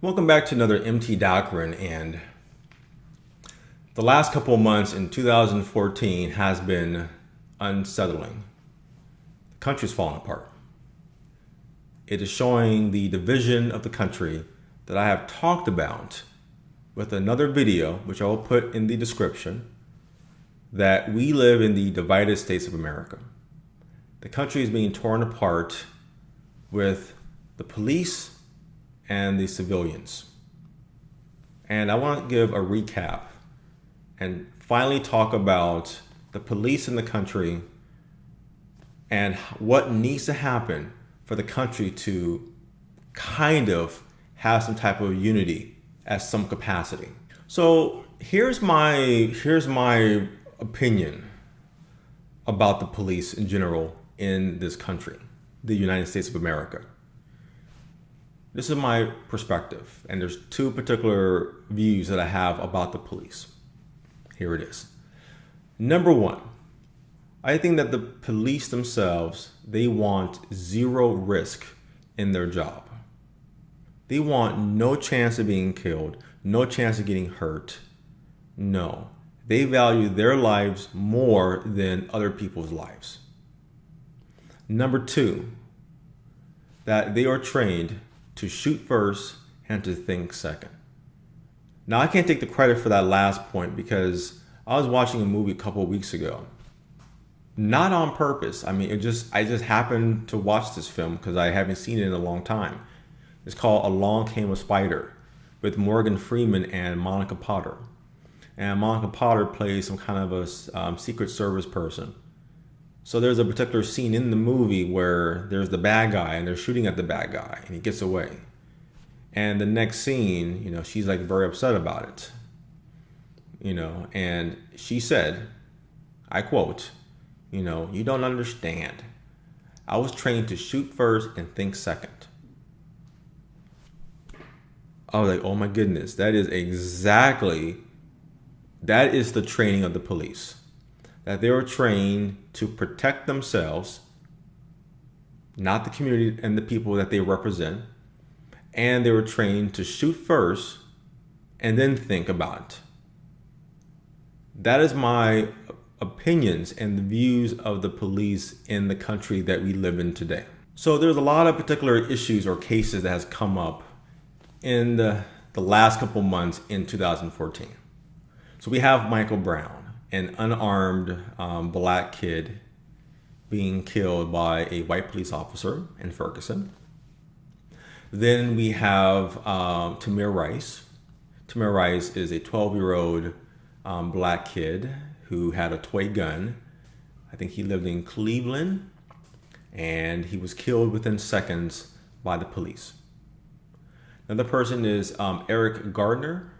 Welcome back to another MT Doctrine, and the last couple of months in 2014 has been unsettling. The country's falling apart. It is showing the division of the country that I have talked about with another video, which I will put in the description, that we live in the divided states of America. The country is being torn apart with the police and the civilians. And I want to give a recap and finally talk about the police in the country and what needs to happen for the country to kind of have some type of unity at some capacity. So here's my opinion about the police in general in this country, the United States of America. This is my perspective, and there's two particular views that I have about the police. Here it is. Number one, I think that the police themselves, they want zero risk in their job. They want no chance of being killed, no chance of getting hurt. No, they value their lives more than other people's lives. Number two, that they are trained to shoot first and to think second. Now, I can't take the credit for that last point because I was watching a movie a couple of weeks ago. Not on purpose. I mean, I just happened to watch this film because I haven't seen it in a long time. It's called Along Came a Spider with Morgan Freeman and Monica Potter. And Monica Potter plays some kind of a Secret Service person. So there's a particular scene in the movie where there's the bad guy and they're shooting at the bad guy and he gets away. And the next scene, she's like very upset about it. And she said, I quote, you don't understand. I was trained to shoot first and think second. I was like, oh my goodness, that is the training of the police. That they were trained to protect themselves, not the community and the people that they represent. And they were trained to shoot first and then think about it. That is my opinions and the views of the police in the country that we live in today. So there's a lot of particular issues or cases that has come up in the last couple months in 2014. So we have Michael Brown, an unarmed black kid being killed by a white police officer in Ferguson. Then we have Tamir Rice. Tamir Rice is a 12-year-old black kid who had a toy gun. I think he lived in Cleveland, and he was killed within seconds by the police. Another person is Eric Gardner.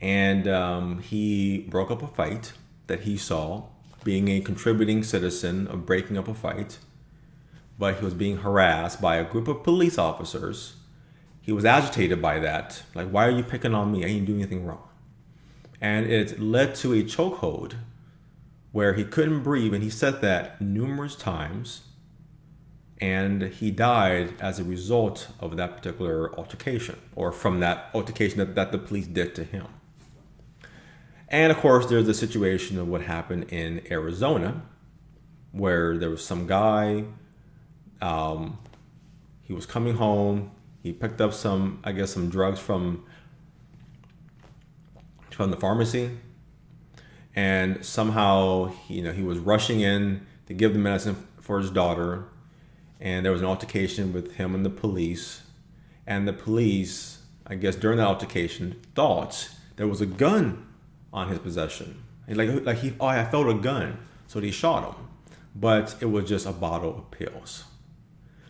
And he broke up a fight that he saw, being a contributing citizen of breaking up a fight. But he was being harassed by a group of police officers. He was agitated by that. Like, why are you picking on me? I didn't do anything wrong. And it led to a chokehold where he couldn't breathe. And he said that numerous times. And he died as a result of that particular altercation, or from that altercation that the police did to him. And of course, there's the situation of what happened in Arizona, where there was some guy, he was coming home, he picked up some drugs from the pharmacy, and somehow, he was rushing in to give the medicine for his daughter, and there was an altercation with him and the police, and the police, I guess during that altercation, thought there was a gun on his possession. I felt a gun, so they shot him. But it was just a bottle of pills.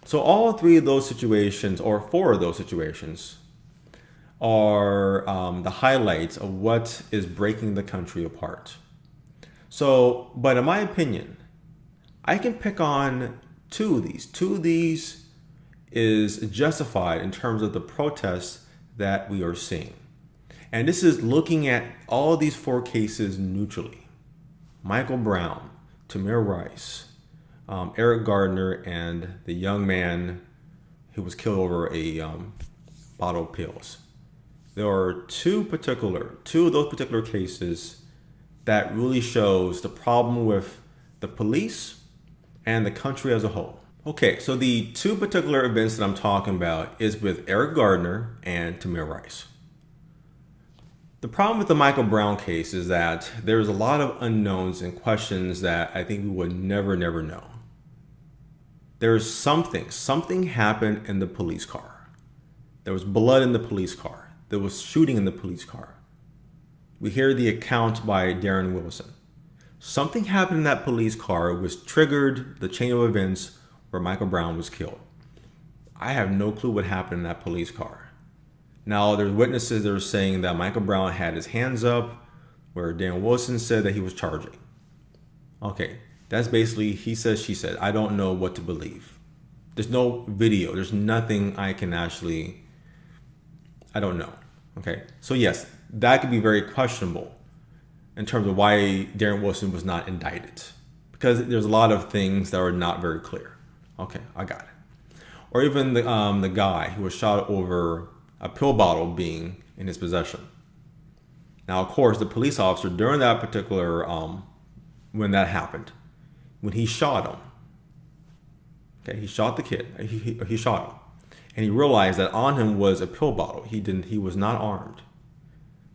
So all three of those situations, or four of those situations, are the highlights of what is breaking the country apart. So, but in my opinion, I can pick on two of these. Two of these is justified in terms of the protests that we are seeing. And this is looking at all these four cases neutrally. Michael Brown, Tamir Rice, Eric Gardner, and the young man who was killed over a bottle pills. There are two of those particular cases that really shows the problem with the police and the country as a whole. Okay, so the two particular events that I'm talking about is with Eric Gardner and Tamir Rice. The problem with the Michael Brown case is that there's a lot of unknowns and questions that I think we would never know. There's something happened in the police car. There was blood in the police car. There was shooting in the police car. We hear the account by Darren Wilson. Something happened in that police car which triggered the chain of events where Michael Brown was killed. I have no clue what happened in that police car. Now, there's witnesses that are saying that Michael Brown had his hands up, where Darren Wilson said that he was charging. Okay, that's basically he said, she said. I don't know what to believe. There's no video. There's nothing I don't know. Okay, so yes, that could be very questionable in terms of why Darren Wilson was not indicted, because there's a lot of things that are not very clear. Okay, I got it. Or even the guy who was shot over a pill bottle being in his possession. Now, of course, the police officer during that particular, when that happened, when he shot him, okay, he shot the kid, he shot him, and he realized that on him was a pill bottle. He was not armed.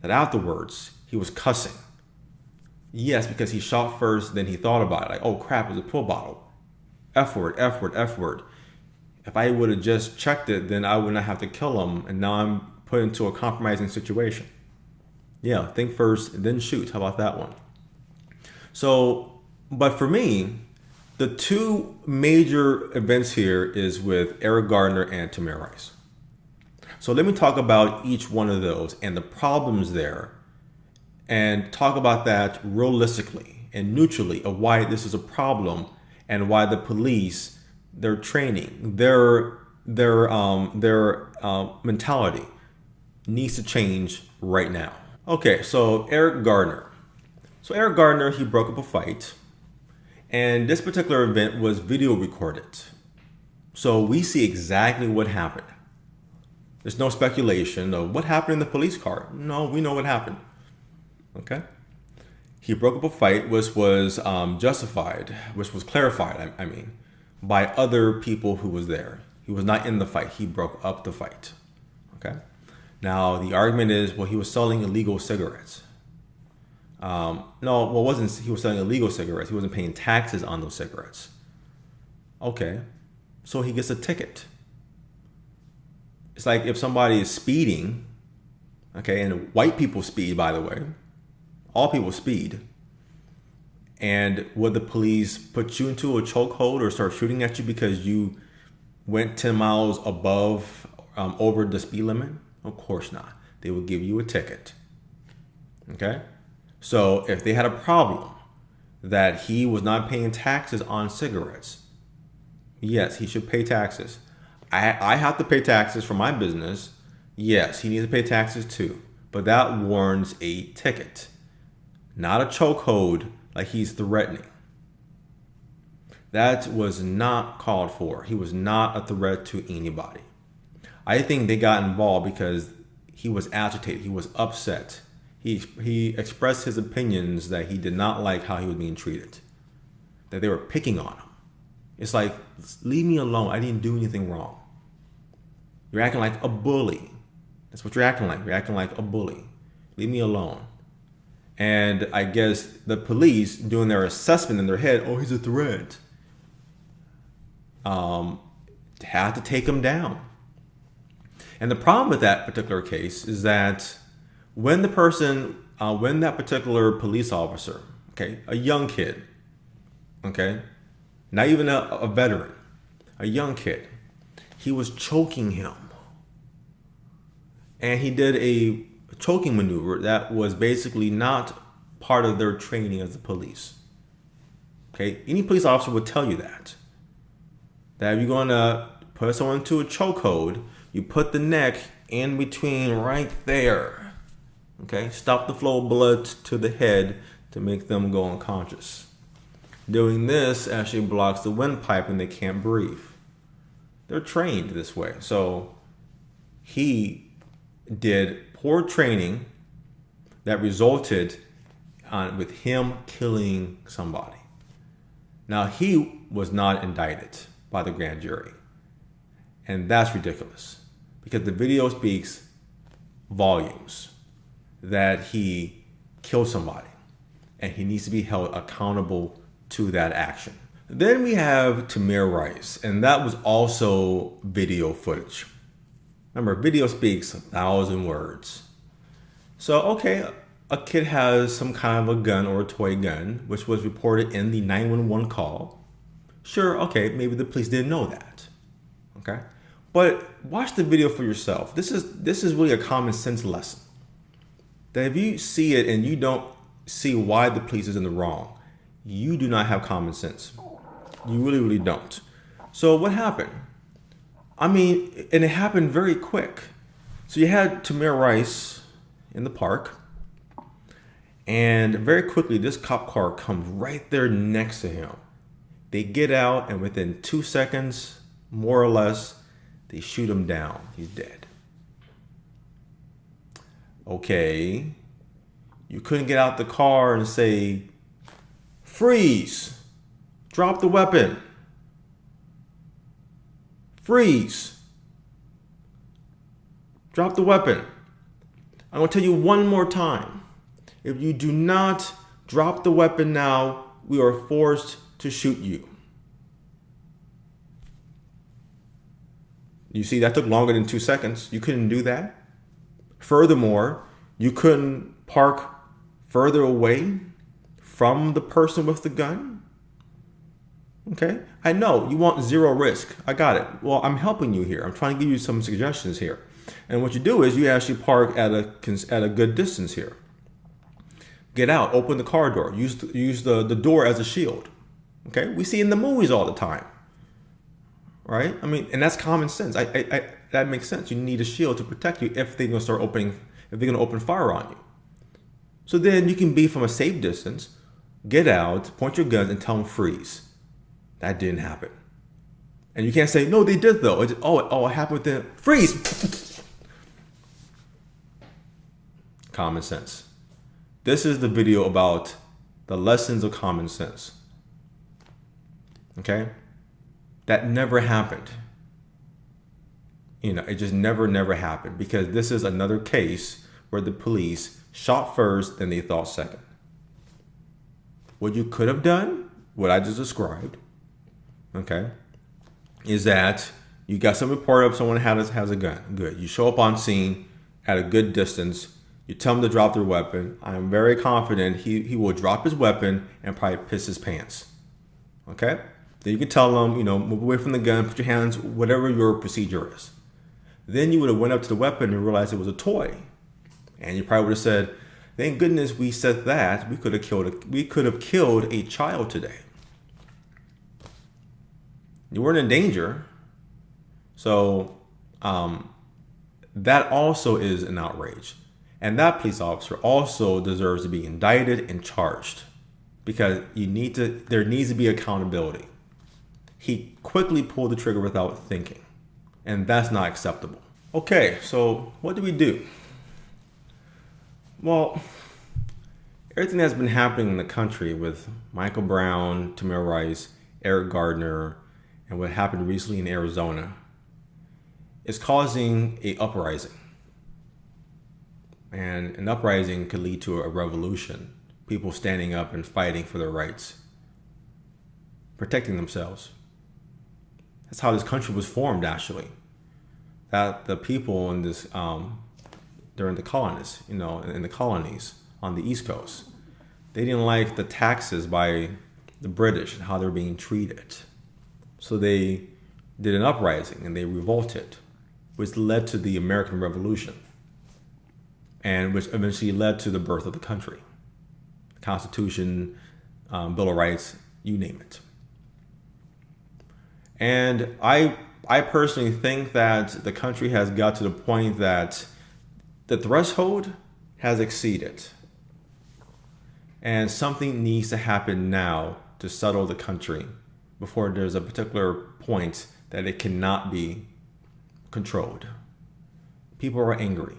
That afterwards, he was cussing. Yes, because he shot first, then he thought about it, like, oh crap, it was a pill bottle. F word, F word, F word. If I would have just checked it, then I would not have to kill him, and now I'm put into a compromising situation. Yeah, think first, then shoot. How about that one? So, but for me, the two major events here is with Eric Gardner and Tamir Rice. So let me talk about each one of those and the problems there, and talk about that realistically and neutrally of why this is a problem and why the police, their training, their mentality needs to change right now. Okay, so Eric Gardner. So Eric Gardner, he broke up a fight, and this particular event was video recorded. So we see exactly what happened. There's no speculation of what happened in the police car. No, we know what happened. Okay? He broke up a fight which was justified, which was clarified, by other people who was there. He was not in the fight. He broke up the fight. Okay? Now, the argument is, well, he was selling illegal cigarettes. No, he was selling illegal cigarettes. He wasn't paying taxes on those cigarettes. Okay, so he gets a ticket. It's like if somebody is speeding, okay, and white people speed, by the way. All people speed. And would the police put you into a chokehold or start shooting at you because you went 10 miles above, over the speed limit? Of course not. They would give you a ticket. Okay? So if they had a problem that he was not paying taxes on cigarettes, yes, he should pay taxes. I have to pay taxes for my business. Yes, he needs to pay taxes too. But that warrants a ticket, not a chokehold like he's threatening. That was not called for. He was not a threat to anybody. I think they got involved because he was agitated. He was upset. He expressed his opinions that he did not like how he was being treated, that they were picking on him. It's like, leave me alone. I didn't do anything wrong. You're acting like a bully. That's what you're acting like. You're acting like a bully. Leave me alone. And I guess the police, doing their assessment in their head, oh, he's a threat, had to take him down. And the problem with that particular case is that when that particular police officer, okay, a young kid, okay, not even a veteran, a young kid, he was choking him. And he did a choking maneuver that was basically not part of their training as the police. Okay, any police officer would tell you that if you're going to put someone into a chokehold, you put the neck in between right there. Okay, stop the flow of blood to the head to make them go unconscious. Doing this actually blocks the windpipe and they can't breathe. They're trained this way. So he did poor training that resulted with him killing somebody. Now, he was not indicted by the grand jury. And that's ridiculous because the video speaks volumes that he killed somebody and he needs to be held accountable to that action. Then we have Tamir Rice, and that was also video footage. Remember, video speaks 1,000 words. So, okay, a kid has some kind of a gun or a toy gun, which was reported in the 911 call. Sure, okay, maybe the police didn't know that. Okay? But watch the video for yourself. This is really a common sense lesson. That if you see it and you don't see why the police is in the wrong, you do not have common sense. You really, really don't. So what happened? I mean, and it happened very quick. So you had Tamir Rice in the park, and very quickly this cop car comes right there next to him. They get out, and within 2 seconds, more or less, they shoot him down. He's dead. Okay, you couldn't get out the car and say, freeze, drop the weapon. Freeze. Drop the weapon. I'm going to tell you one more time. If you do not drop the weapon now, we are forced to shoot you. You see, that took longer than 2 seconds. You couldn't do that. Furthermore, you couldn't park further away from the person with the gun. Okay, I know you want zero risk. I got it. Well, I'm helping you here. I'm trying to give you some suggestions here. And what you do is you actually park at a good distance here. Get out, open the car door, use the door as a shield. Okay, we see in the movies all the time, right? I mean, and that's common sense. That makes sense. You need a shield to protect you if they're gonna open fire on you. So then you can be from a safe distance, get out, point your guns, and tell them freeze. That didn't happen. And you can't say, no, they did though. It happened within, freeze. Common sense. This is the video about the lessons of common sense. Okay? That never happened. It just never happened because this is another case where the police shot first, then they thought second. What you could have done, what I just described, okay, is that you got some report of someone has a gun. Good. You show up on scene at a good distance. You tell them to drop their weapon. I'm very confident he will drop his weapon and probably piss his pants. Okay? Then you can tell them, move away from the gun, put your hands, whatever your procedure is. Then you would have went up to the weapon and realized it was a toy. And you probably would have said, thank goodness we said that. We could have killed a child today. You weren't in danger. So that also is an outrage. And that police officer also deserves to be indicted and charged because there needs to be accountability. He quickly pulled the trigger without thinking, and that's not acceptable. Okay, so what do we do? Well, everything that's been happening in the country with Michael Brown, Tamir Rice, Eric Gardner, and what happened recently in Arizona is causing an uprising. And an uprising could lead to a revolution. People standing up and fighting for their rights. Protecting themselves. That's how this country was formed, actually. That the people in this, during the colonists, in the colonies on the East Coast, they didn't like the taxes by the British and how they were being treated. So they did an uprising and they revolted, which led to the American Revolution. And which eventually led to the birth of the country. Constitution, Bill of Rights, you name it. And I personally think that the country has got to the point that the threshold has exceeded. And something needs to happen now to settle the country before there's a particular point that it cannot be controlled. People are angry.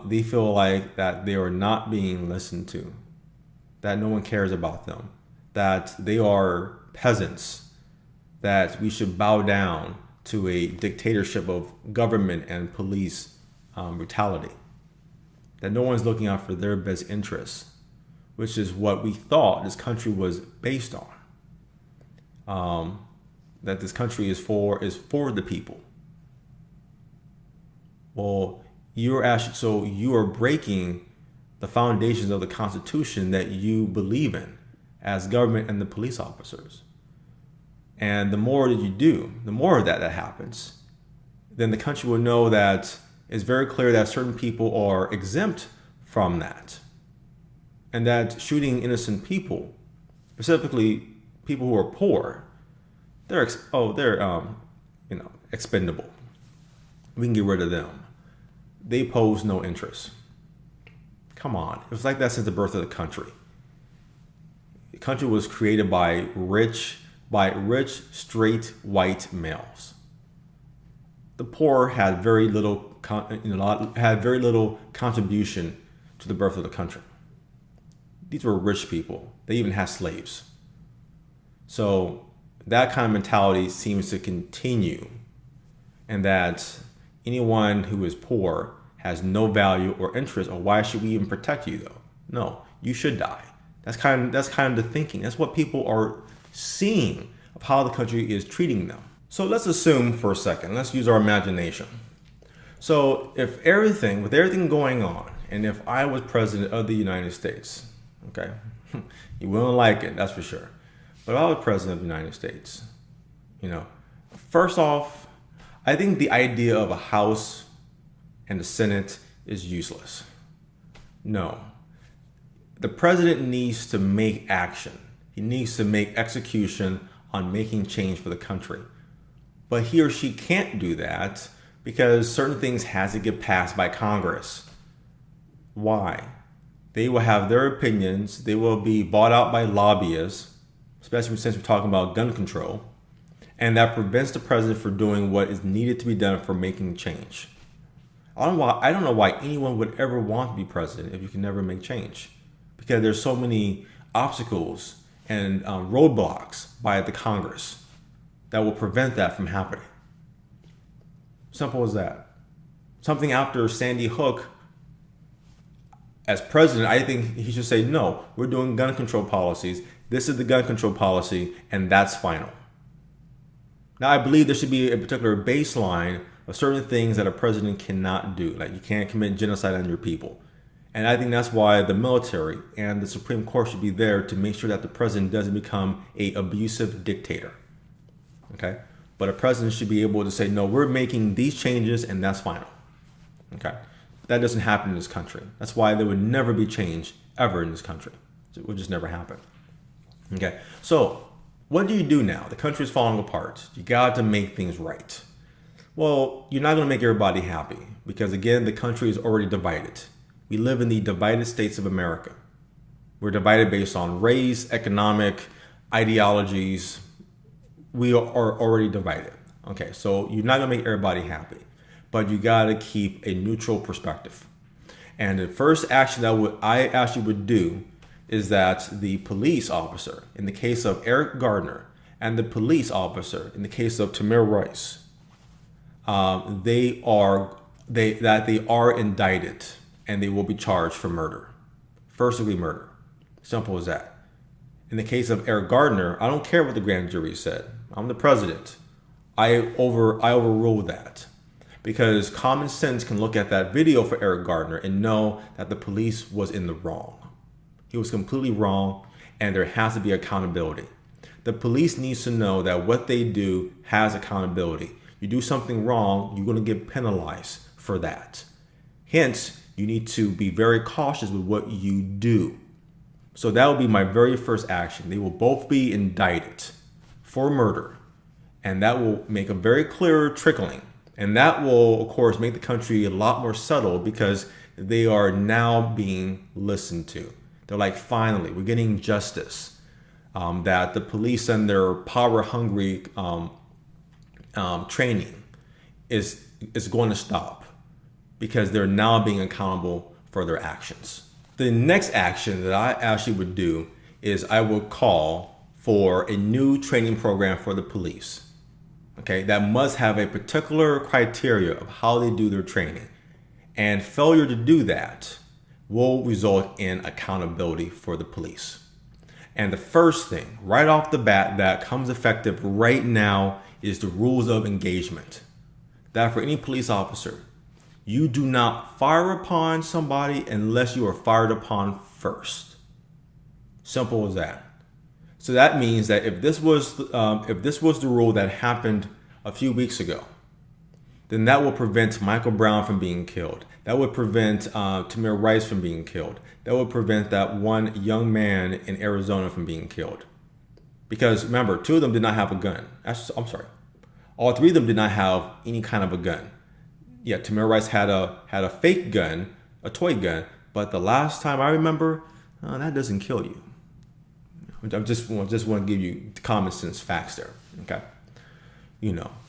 They feel like that they are not being listened to, that no one cares about them, that they are peasants, that we should bow down to a dictatorship of government and police brutality, that no one's looking out for their best interests, which is what we thought this country was based on. That this country is for the people. Well, you are breaking the foundations of the Constitution that you believe in as government and the police officers. And the more that you do, the more of that happens, then the country will know that it's very clear that certain people are exempt from that. And that shooting innocent people, specifically people who are poor, they're expendable. We can get rid of them. They pose no interest. Come on. It was like that since the birth of the country. The country was created by rich, straight, white males. The poor had very little contribution to the birth of the country. These were rich people. They even had slaves. So that kind of mentality seems to continue, and that anyone who is poor has no value or interest, or why should we even protect you though? No, you should die. That's kind of the thinking. That's what people are seeing of how the country is treating them. So let's assume for a second, let's use our imagination. So with everything going on, and if I was president of the United States, okay, you wouldn't like it, that's for sure. But if I was president of the United States, first off, I think the idea of a House and the Senate is useless. No. The president needs to make action. He needs to make execution on making change for the country. But he or she can't do that because certain things has to get passed by Congress. Why? They will have their opinions. They will be bought out by lobbyists, especially since we're talking about gun control. And that prevents the president from doing what is needed to be done for making change. I don't know why anyone would ever want to be president if you can never make change. Because there's so many obstacles and roadblocks by the Congress that will prevent that from happening. Simple as that. Something after Sandy Hook, as president, I think he should say, no, we're doing gun control policies. This is the gun control policy, and that's final. Now, I believe there should be a particular baseline of certain things that a president cannot do. Like you can't commit genocide on your people. And I think that's why the military and the Supreme Court should be there to make sure that the president doesn't become an abusive dictator. Okay? But a president should be able to say, no, we're making these changes and that's final. Okay? That doesn't happen in this country. That's why there would never be change ever in this country. It would just never happen. Okay? So what do you do now? The country is falling apart. You got to make things right. Well, you're not going to make everybody happy because, again, the country is already divided. We live in the divided states of America. We're divided based on race, economic, ideologies. We are already divided. Okay, so you're not going to make everybody happy, but you got to keep a neutral perspective. And the first action that I actually would do is that the police officer, in the case of Eric Gardner, and the police officer, in the case of Tamir Rice, they are indicted and they will be charged for murder, first-degree murder. Simple as that. In the case of Eric Gardner, I don't care what the grand jury said. I'm the president. I overrule that because common sense can look at that video for Eric Gardner and know that the police was in the wrong. He was completely wrong, and there has to be accountability. The police needs to know that what they do has accountability. You do something wrong, you're going to get penalized for that. Hence, you need to be very cautious with what you do. So that will be my very first action. They will both be indicted for murder, and that will make a very clear trickling. And that will, of course, make the country a lot more settled because they are now being listened to. They're like, finally, we're getting justice. That the police and their power-hungry training is is going to stop because they're now being accountable for their actions. The next action that I actually would do is I would call for a new training program for the police. Okay, that must have a particular criteria of how they do their training. And failure to do that will result in accountability for the police. And the first thing right off the bat that comes effective right now is the rules of engagement. That for any police officer, you do not fire upon somebody unless you are fired upon first. Simple as that. So that means that if this was the rule that happened a few weeks ago, then that will prevent Michael Brown from being killed. That would prevent Tamir Rice from being killed. That would prevent that one young man in Arizona from being killed. Because remember, 2 of them did not have a gun. All 3 of them did not have any kind of a gun. Yeah, Tamir Rice had a fake gun, a toy gun, but the last time I remember, that doesn't kill you. I just want to give you common sense facts there. Okay,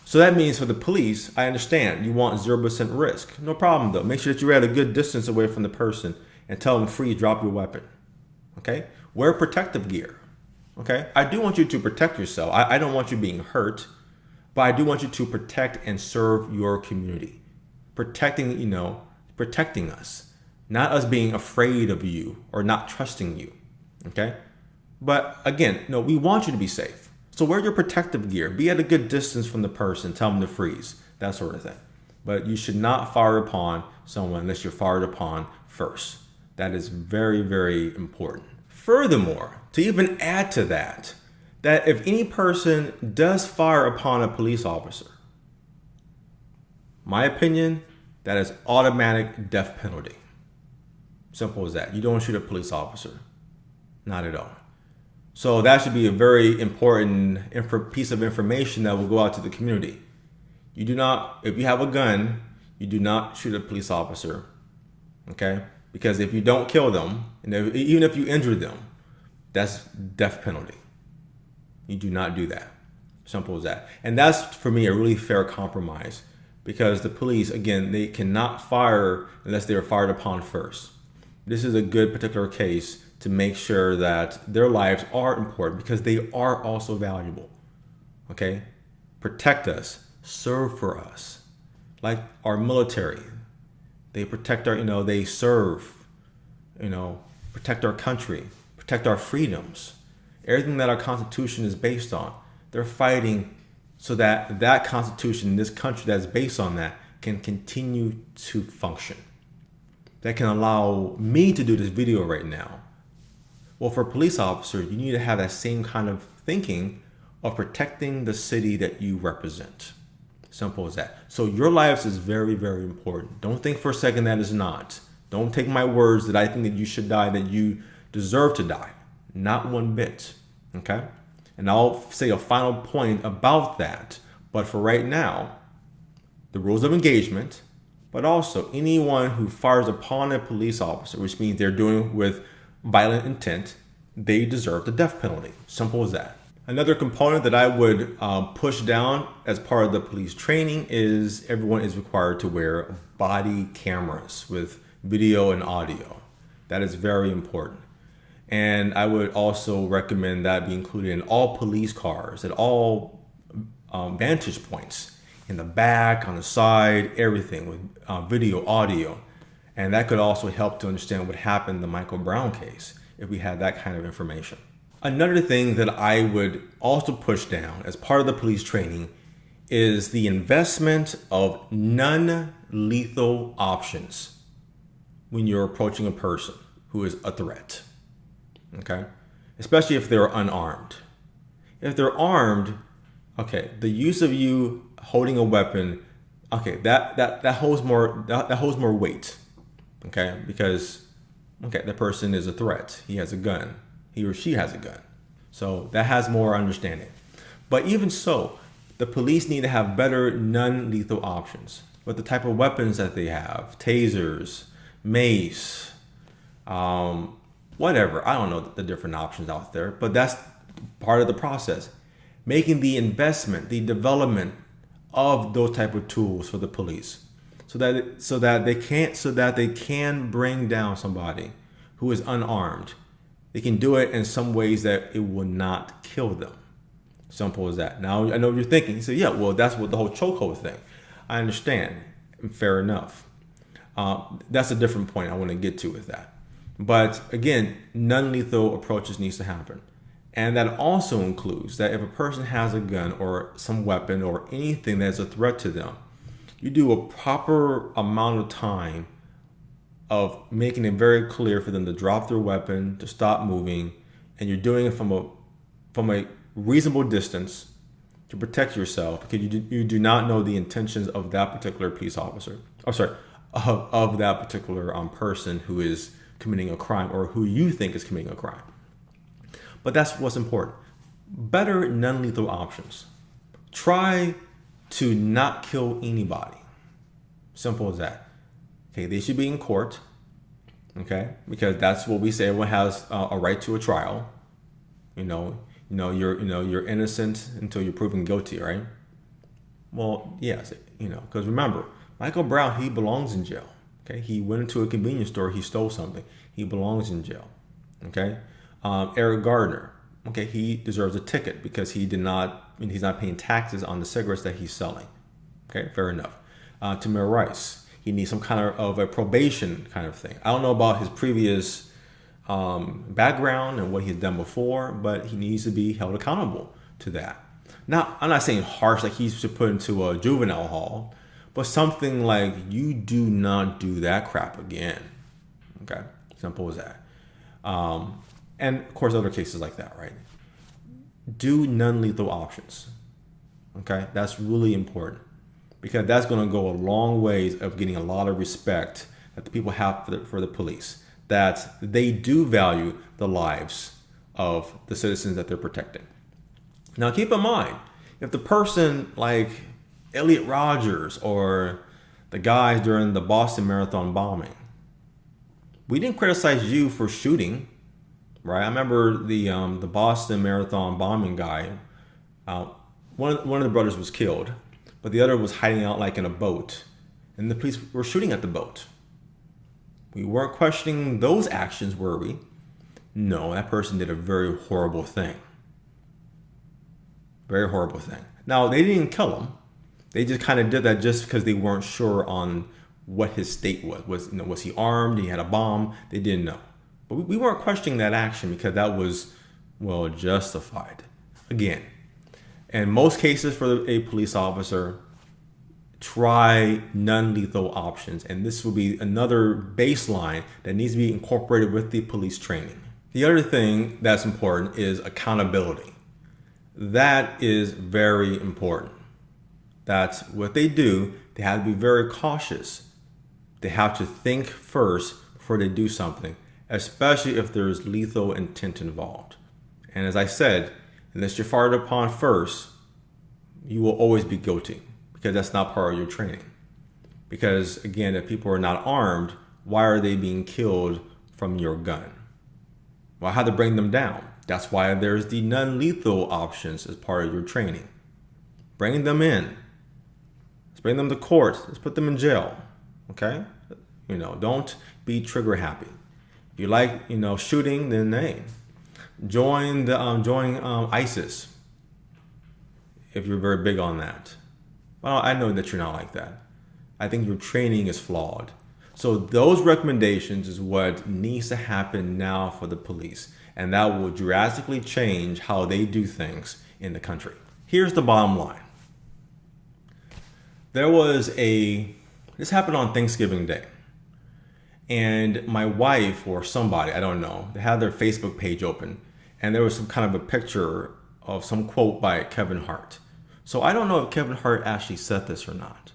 So that means for the police, I understand you want 0% risk. No problem though. Make sure that you're at a good distance away from the person and tell them freeze, drop your weapon. Okay? Wear protective gear. Okay? I do want you to protect yourself. I don't want you being hurt, but I do want you to protect and serve your community. Protecting us. Not us being afraid of you or not trusting you. Okay? But again, no, we want you to be safe. So wear your protective gear. Be at a good distance from the person. Tell them to freeze. That sort of thing. But you should not fire upon someone unless you're fired upon first. That is very, very important. Furthermore, to even add to that if any person does fire upon a police officer, my opinion, that is automatic death penalty. Simple as that. You don't shoot a police officer. Not at all. So that should be a very important piece of information that will go out to the community. You do not, if you have a gun, you do not shoot a police officer, okay? Because if you don't kill them, and even if you injure them, that's death penalty. You do not do that. Simple as that. And that's, for me, a really fair compromise because the police, again, they cannot fire unless they are fired upon first. This is a good particular case to make sure that their lives are important because they are also valuable. Okay? Protect us, serve for us. Like our military, they protect they serve, protect our country, protect our freedoms. Everything that our Constitution is based on, they're fighting so that that Constitution, this country that's based on that, can continue to function. That can allow me to do this video right now. Well, for a police officer, you need to have that same kind of thinking of protecting the city that you represent. Simple as that. So your lives is very, very important. Don't think for a second that is not. Don't take my words that I think that you should die, that you deserve to die. Not one bit. Okay? And I'll say a final point about that. But for right now, the rules of engagement, but also anyone who fires upon a police officer, which means they're doing with violent intent, they deserve the death penalty. Simple as that. Another component that I would push down as part of the police training is everyone is required to wear body cameras with video and audio. That is very important. And I would also recommend that be included in all police cars, at all vantage points, in the back, on the side, everything with video, audio. And that could also help to understand what happened in the Michael Brown case if we had that kind of information. Another thing that I would also push down as part of the police training is the investment of non-lethal options when you're approaching a person who is a threat, okay? Especially if they're unarmed. If they're armed, okay, the use of you holding a weapon, okay, that holds more weight. Okay, because that person is a threat. He has a gun. He or she has a gun. So that has more understanding. But even so, the police need to have better non-lethal options with the type of weapons that they have, tasers, mace, whatever. I don't know the different options out there, but that's part of the process. Making the investment, the development of those type of tools for the police, so that they can bring down somebody who is unarmed. They can do it in some ways that it will not kill them. Simple as that. Now, I know what you're thinking. You say, yeah, well, that's what the whole chokehold thing. I understand. Fair enough. That's a different point I want to get to with that. But again, non-lethal approaches needs to happen. And that also includes that if a person has a gun or some weapon or anything that's a threat to them, you do a proper amount of time of making it very clear for them to drop their weapon, to stop moving, and you're doing it from a reasonable distance to protect yourself, because you do not know the intentions of that particular police officer. Of that particular person who is committing a crime or who you think is committing a crime. But that's what's important. Better non-lethal options. Try to not kill anybody. Simple as that. Okay, they should be in court. Okay, because that's what we say. Everyone has a right to a trial. You're innocent until you're proven guilty, right? Well, yes, because remember, Michael Brown, he belongs in jail. Okay, he went into a convenience store, he stole something. He belongs in jail. Okay, Eric Gardner. Okay, he deserves a ticket because he's not paying taxes on the cigarettes that he's selling. Okay, fair enough. Tamir Rice, he needs some kind of a probation kind of thing. I don't know about his previous background and what he's done before, but he needs to be held accountable to that. Now, I'm not saying harsh, like he's to put into a juvenile hall, but something like, you do not do that crap again. Okay, simple as that. And of course, other cases like that, right? Do non-lethal options. Okay, that's really important, because that's going to go a long ways of getting a lot of respect that the people have for the police, that they do value the lives of the citizens that they're protecting. Now, keep in mind, if the person like Elliot Rodgers or the guys during the Boston Marathon bombing, we didn't criticize you for shooting, right? I remember the Boston Marathon bombing guy. One of the brothers was killed, but the other was hiding out like in a boat, and the police were shooting at the boat. We weren't questioning those actions, were we? No, that person did a very horrible thing. Very horrible thing. Now, they didn't kill him. They just kind of did that just because they weren't sure on what his state was. Was he armed? He had a bomb? They didn't know. But we weren't questioning that action because that was, well, justified. Again, in most cases for a police officer, try non-lethal options. And this will be another baseline that needs to be incorporated with the police training. The other thing that's important is accountability. That is very important. That's what they do. They have to be very cautious. They have to think first before they do something, especially if there's lethal intent involved. And as I said, unless you're fired upon first, you will always be guilty, because that's not part of your training. Because again, if people are not armed, why are they being killed from your gun? Well, how to bring them down. That's why there's the non-lethal options as part of your training. Bring them in. Let's bring them to court. Let's put them in jail. Okay? Don't be trigger happy. If you like, shooting, then hey, join ISIS. If you're very big on that. Well, I know that you're not like that. I think your training is flawed. So those recommendations is what needs to happen now for the police. And that will drastically change how they do things in the country. Here's the bottom line. This happened on Thanksgiving Day. And my wife or somebody, I don't know, they had their Facebook page open. And there was some kind of a picture of some quote by Kevin Hart. So I don't know if Kevin Hart actually said this or not.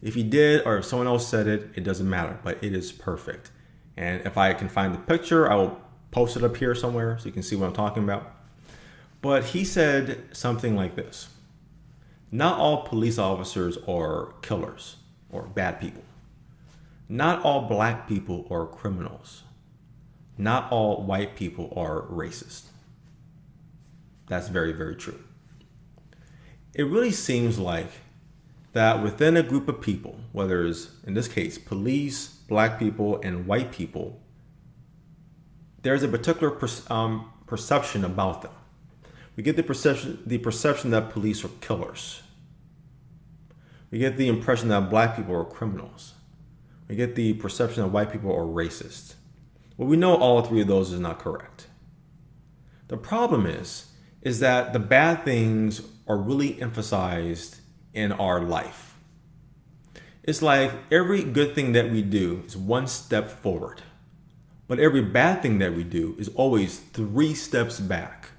If he did, or if someone else said it, it doesn't matter, but it is perfect. And if I can find the picture, I will post it up here somewhere so you can see what I'm talking about. But he said something like this: not all police officers are killers or bad people. Not all black people are criminals. Not all white people are racist. That's very, very true. It really seems like that within a group of people, whether it's in this case police, black people, and white people, there's a particular perception about them. We get the perception that police are killers. We get the impression that black people are criminals. We get the perception that white people are racist. Well, we know all three of those is not correct. The problem is that the bad things are really emphasized in our life. It's like every good thing that we do is one step forward, but every bad thing that we do is always 3 steps back.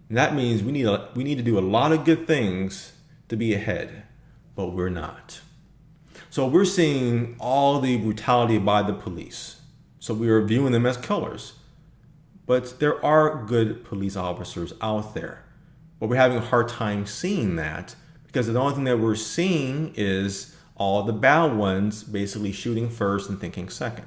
And that means we need to do a lot of good things to be ahead, but we're not. So we're seeing all the brutality by the police. So we are viewing them as killers. But there are good police officers out there. But we're having a hard time seeing that because the only thing that we're seeing is all the bad ones basically shooting first and thinking second.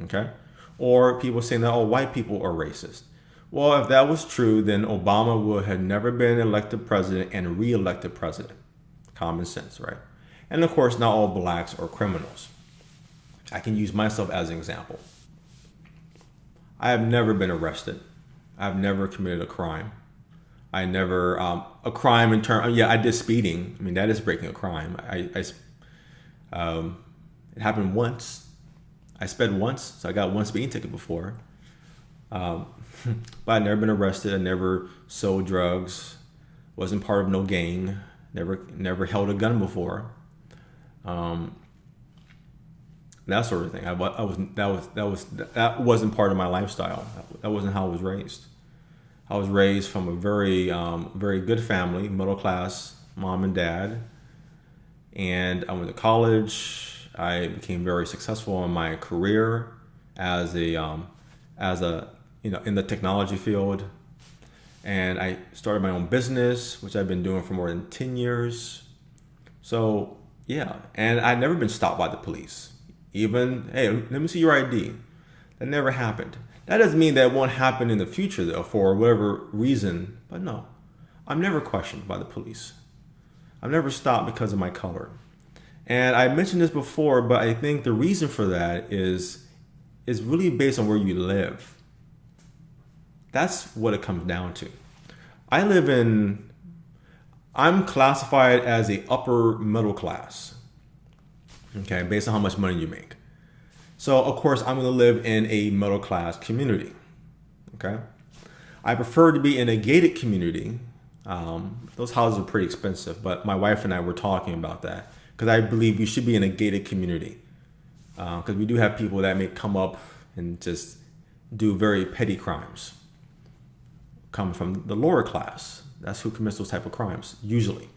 Okay? Or people saying that, oh, white people are racist. Well, if that was true, then Obama would have never been elected president and re-elected president. Common sense, right? And of course, not all blacks are criminals. I can use myself as an example. I have never been arrested. I've never committed a crime. I never, a crime in terms, I did speeding. I mean, that is breaking a crime. It happened once. I sped once, so I got one speeding ticket before. But I've never been arrested. I never sold drugs. Wasn't part of no gang. Never held a gun before. That sort of thing. That wasn't part of my lifestyle. That wasn't how I was raised. I was raised from a very very good family, middle class, mom and dad. And I went to college. I became very successful in my career as a in the technology field. And I started my own business, which I've been doing for more than 10 years. So yeah, and I've never been stopped by the police. Even, hey, let me see your ID. That never happened. That doesn't mean that it won't happen in the future, though, for whatever reason. But no, I'm never questioned by the police. I'm never stopped because of my color. And I mentioned this before, but I think the reason for that is really based on where you live. That's what it comes down to. I'm classified as a upper middle class. Okay, based on how much money you make. So of course I'm going to live in a middle class community. Okay, I prefer to be in a gated community. Those houses are pretty expensive, but my wife and I were talking about that because I believe you should be in a gated community because we do have people that may come up and just do very petty crimes. Come from the lower class. That's who commits those type of crimes usually.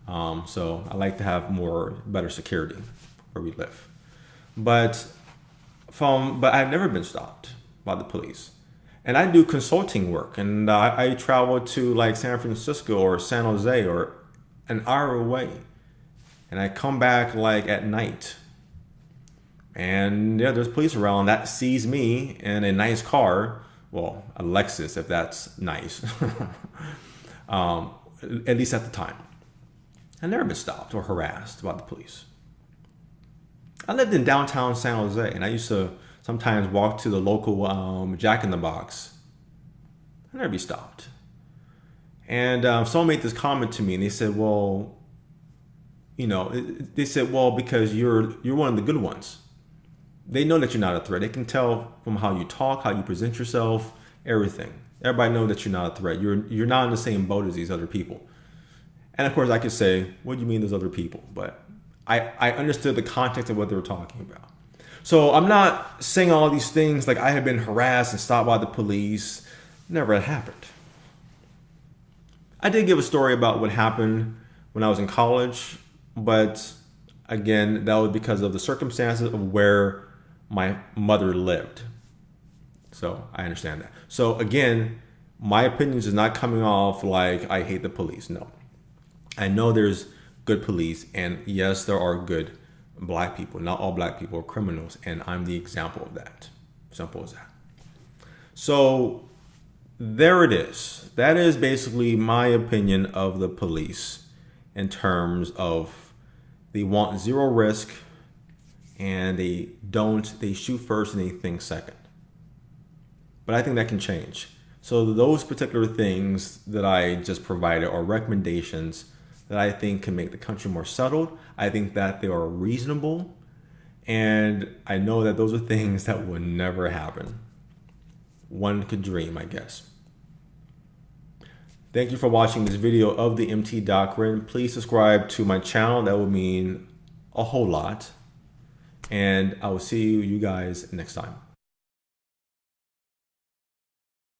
So I like to have better security where we live. But I've never been stopped by the police. And I do consulting work, and I travel to like San Francisco or San Jose or an hour away, and I come back like at night. And yeah, there's police around that sees me in a nice car, well, a Lexus if that's nice, at least at the time. I've never been stopped or harassed by the police. I lived in downtown San Jose, and I used to sometimes walk to the local Jack in the Box. I'd never be stopped. And someone made this comment to me, and they said, "Well, because you're one of the good ones. They know that you're not a threat. They can tell from how you talk, how you present yourself, everything. Everybody knows that you're not a threat. You're not in the same boat as these other people." And of course, I could say, "What do you mean, those other people?" But I understood the context of what they were talking about. So I'm not saying all these things like I have been harassed and stopped by the police. Never happened. I did give a story about what happened when I was in college, but again, that was because of the circumstances of where my mother lived. So I understand that. So again, my opinions is not coming off like I hate the police. No. I know there's good police, and yes, there are good black people. Not all black people are criminals, and I'm the example of that. Simple as that. So there it is. That is basically my opinion of the police. in terms of they want zero risk and they shoot first and they think second. But I think that can change. So those particular things that I just provided are recommendations that I think can make the country more settled. I think that they are reasonable. And I know that those are things that would never happen. One could dream, I guess. Thank you for watching this video of the MT Doctrine. Please subscribe to my channel. That would mean a whole lot. And I will see you guys next time.